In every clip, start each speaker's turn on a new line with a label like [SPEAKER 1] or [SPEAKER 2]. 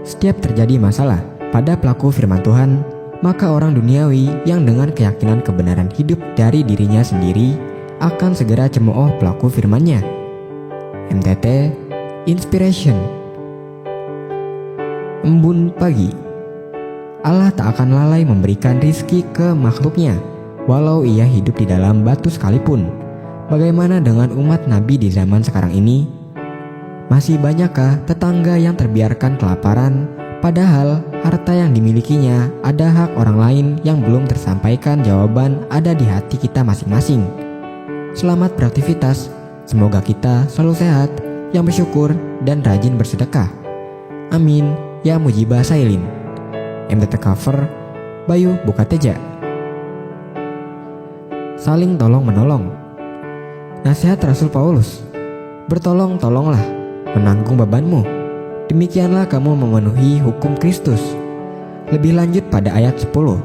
[SPEAKER 1] Setiap terjadi masalah pada pelaku firman Tuhan, maka orang duniawi yang dengan keyakinan kebenaran hidup dari dirinya sendiri akan segera cemooh pelaku firman-Nya. MTT Inspiration. Embun pagi. Allah tak akan lalai memberikan rizki ke makhluknya, walau ia hidup di dalam batu sekalipun. Bagaimana dengan umat Nabi di zaman sekarang ini? Masih banyakkah tetangga yang terbiarkan kelaparan, padahal harta yang dimilikinya ada hak orang lain yang belum tersampaikan? Jawaban ada di hati kita masing-masing. Selamat beraktivitas, semoga kita selalu sehat, yang bersyukur dan rajin bersedekah. Amin, ya Mujibah Sailin. MTT Cover, Bayu Bukateja. Saling tolong-menolong. Nasihat Rasul Paulus, bertolong-tolonglah, menanggung bebanmu. Demikianlah kamu memenuhi hukum Kristus. Lebih lanjut pada ayat 10.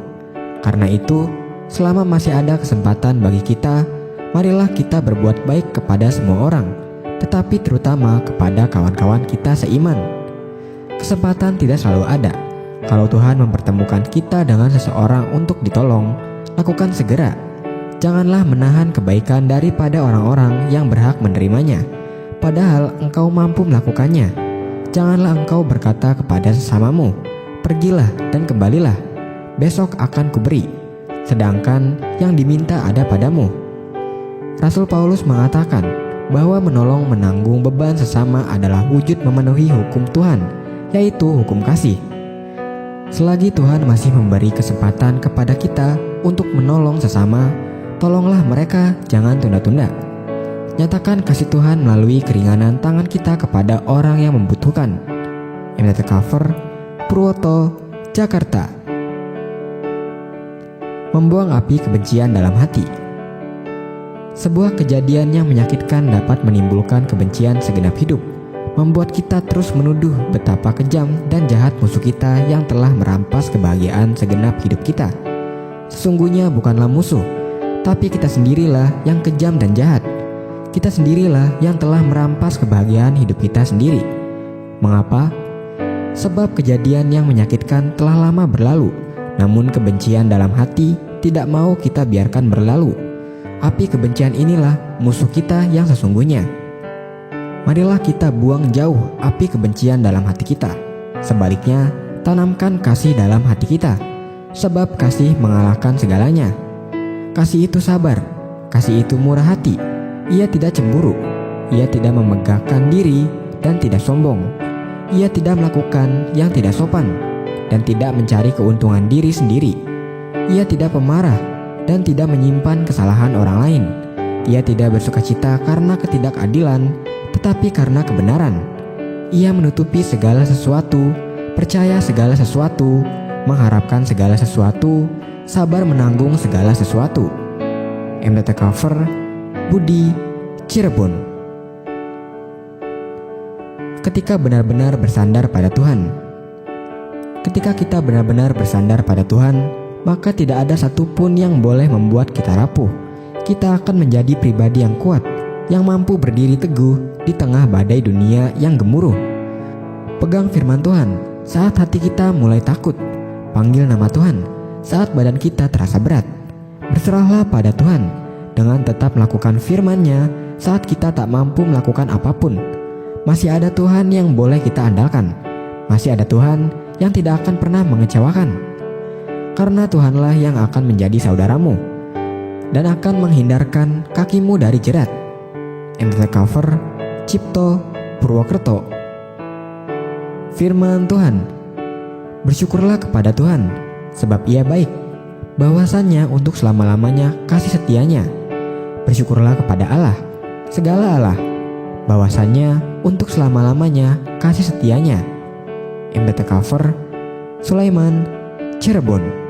[SPEAKER 1] Karena itu, selama masih ada kesempatan bagi kita, marilah kita berbuat baik kepada semua orang, tetapi terutama kepada kawan-kawan kita seiman. Kesempatan tidak selalu ada. Kalau Tuhan mempertemukan kita dengan seseorang untuk ditolong, lakukan segera. Janganlah menahan kebaikan daripada orang-orang yang berhak menerimanya, padahal engkau mampu melakukannya. Janganlah engkau berkata kepada sesamamu, pergilah dan kembalilah, besok akan kuberi, sedangkan yang diminta ada padamu. Rasul Paulus mengatakan bahwa menolong menanggung beban sesama adalah wujud memenuhi hukum Tuhan, yaitu hukum kasih. Selagi Tuhan masih memberi kesempatan kepada kita untuk menolong sesama, tolonglah mereka, jangan tunda-tunda. Nyatakan kasih Tuhan melalui keringanan tangan kita kepada orang yang membutuhkan. MTT Cover, Purwoto, Jakarta. Membuang api kebencian dalam hati. Sebuah kejadian yang menyakitkan dapat menimbulkan kebencian segenap hidup, membuat kita terus menuduh betapa kejam dan jahat musuh kita yang telah merampas kebahagiaan segenap hidup kita. Sesungguhnya bukanlah musuh, tapi kita sendirilah yang kejam dan jahat. Kita sendirilah yang telah merampas kebahagiaan hidup kita sendiri. Mengapa? Sebab kejadian yang menyakitkan telah lama berlalu, namun kebencian dalam hati tidak mau kita biarkan berlalu. Api kebencian inilah musuh kita yang sesungguhnya. Marilah kita buang jauh api kebencian dalam hati kita. Sebaliknya, tanamkan kasih dalam hati kita, sebab kasih mengalahkan segalanya. Kasih itu sabar, kasih itu murah hati. Ia tidak cemburu, ia tidak memegahkan diri dan tidak sombong. Ia tidak melakukan yang tidak sopan dan tidak mencari keuntungan diri sendiri. Ia tidak pemarah dan tidak menyimpan kesalahan orang lain. Ia tidak bersukacita karena ketidakadilan, tetapi karena kebenaran. Ia menutupi segala sesuatu, percaya segala sesuatu, mengharapkan segala sesuatu, sabar menanggung segala sesuatu. MTT Cover, Budi, Cirebon. Ketika benar-benar bersandar pada Tuhan. Ketika kita benar-benar bersandar pada Tuhan, maka tidak ada satupun yang boleh membuat kita rapuh. Kita akan menjadi pribadi yang kuat, yang mampu berdiri teguh di tengah badai dunia yang gemuruh. Pegang firman Tuhan saat hati kita mulai takut. Panggil nama Tuhan saat badan kita terasa berat. Berserahlah pada Tuhan dengan tetap melakukan firman-Nya saat kita tak mampu melakukan apapun. Masih ada Tuhan yang boleh kita andalkan. Masih ada Tuhan yang tidak akan pernah mengecewakan. Karena Tuhanlah yang akan menjadi saudaramu dan akan menghindarkan kakimu dari jerat. MTT Cover, Cipto, Purwokerto. Firman Tuhan. Bersyukurlah kepada Tuhan, sebab Ia baik, bahwasannya untuk selama-lamanya kasih setianya. Bersyukurlah kepada Allah, segala Allah, bahwasannya untuk selama-lamanya kasih setianya. MTT Cover, Sulaiman, Cirebon.